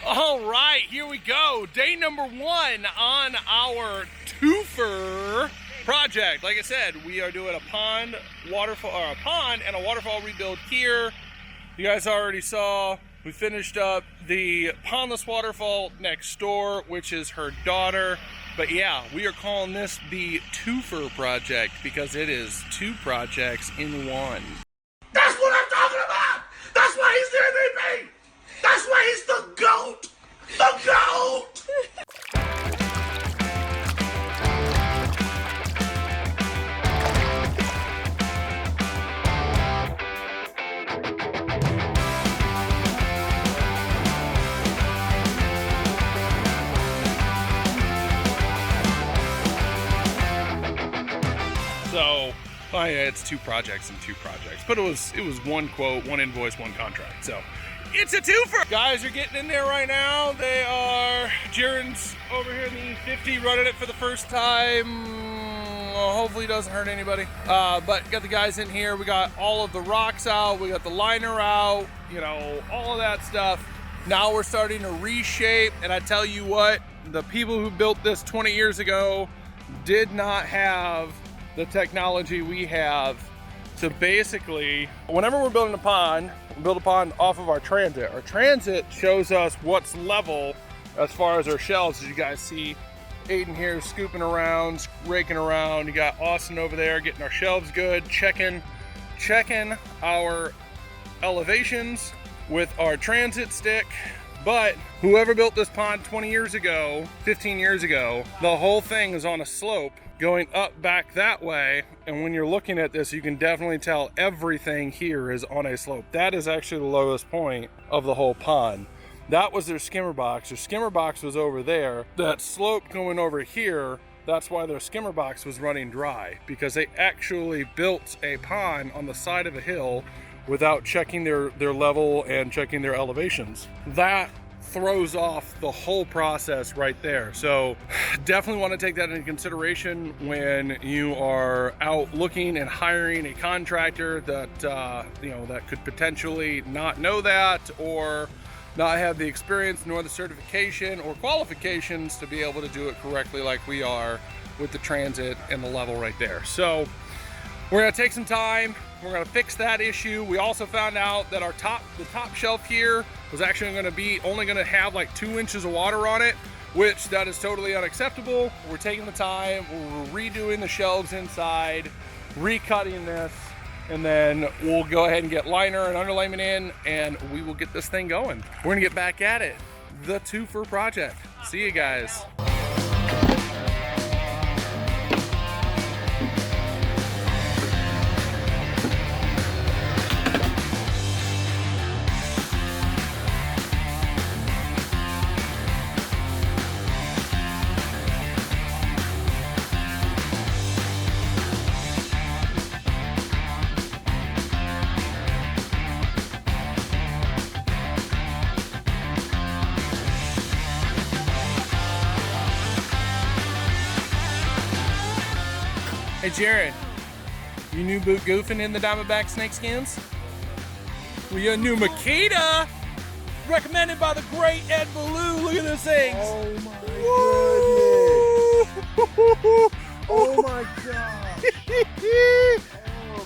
All right, here we go. Day number 1 on our Twofer Project. Like I said, we are doing a pond, waterfall, or a pond and a waterfall rebuild here. You guys already saw we finished up the pondless waterfall next door, which is her daughter. But yeah, we are calling this the Twofer Project because it is 2 projects in 1. That's what I'm talking about! That's why he's the MVP! That's why he's the GOAT! The GOAT! So, oh yeah, it's 2 projects and 2 projects, but it was 1 quote, 1 invoice, 1 contract. So it's a twofer. Guys are getting in there right now. They are, Jaren's over here in the E50 running it for the first time. Well, hopefully it doesn't hurt anybody. But got the guys in here. We got all of the rocks out. We got the liner out, you know, all of that stuff. Now we're starting to reshape. And I tell you what, the people who built this 20 years ago did not have the technology we have to basically, whenever we're building a pond, we build a pond off of our transit. Our transit shows us what's level as far as our shelves. As you guys see, Aiden here scooping around, raking around. You got Austin over there getting our shelves good, checking our elevations with our transit stick. But whoever built this pond 20 years ago, 15 years ago, the whole thing is on a slope going up back that way. And when you're looking at this, you can definitely tell everything here is on a slope. That is actually the lowest point of the whole pond. That was their skimmer box. Their skimmer box was over there. That slope going over here, that's why their skimmer box was running dry, because they actually built a pond on the side of a hill without checking their level and checking their elevations. That throws off the whole process right there. So definitely want to take that into consideration when you are out looking and hiring a contractor that you know, that could potentially not know that or not have the experience nor the certification or qualifications to be able to do it correctly like we are with the transit and the level right there. So we're gonna take some time. We're gonna fix that issue. We also found out that the top shelf here was actually only gonna have like 2 inches of water on it, which that is totally unacceptable. We're taking the time, we're redoing the shelves inside, recutting this, and then we'll go ahead and get liner and underlayment in, and we will get this thing going. We're gonna get back at it. The Twofer Project. See you guys. Hey Jared, you new boot Goofin in the Diamondback snakeskins? Well, your new Makita, recommended by the great Ed Ballou. Look at this thing. Oh my goodness. Oh my god. Oh,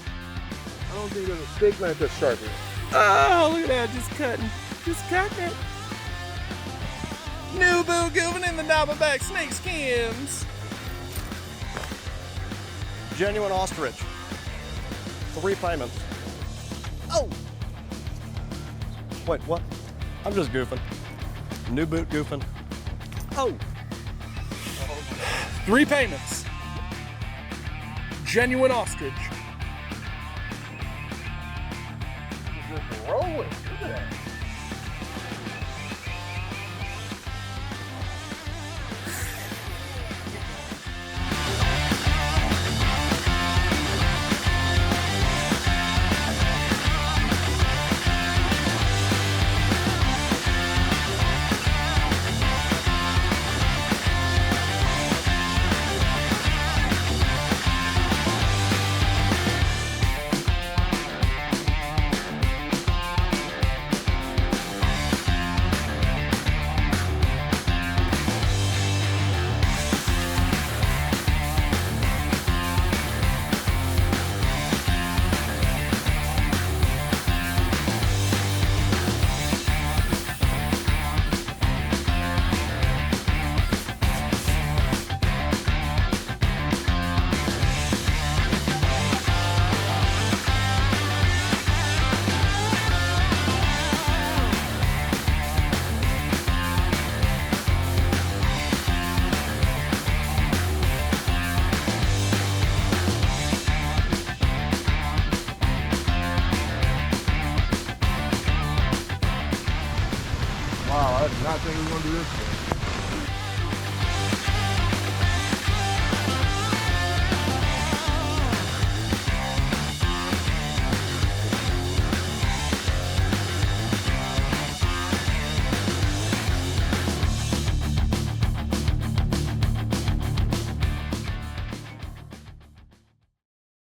I don't think there's a steak knife that's sharper. Oh, look at that, just cutting it. New boot Goofin in the Diamondback snakeskins. Genuine ostrich. 3 payments. Oh! Wait, what? I'm just goofing. New boot goofing. Oh! 3 payments. Genuine ostrich. Just rolling. Look at that. I did not think we were gonna do this.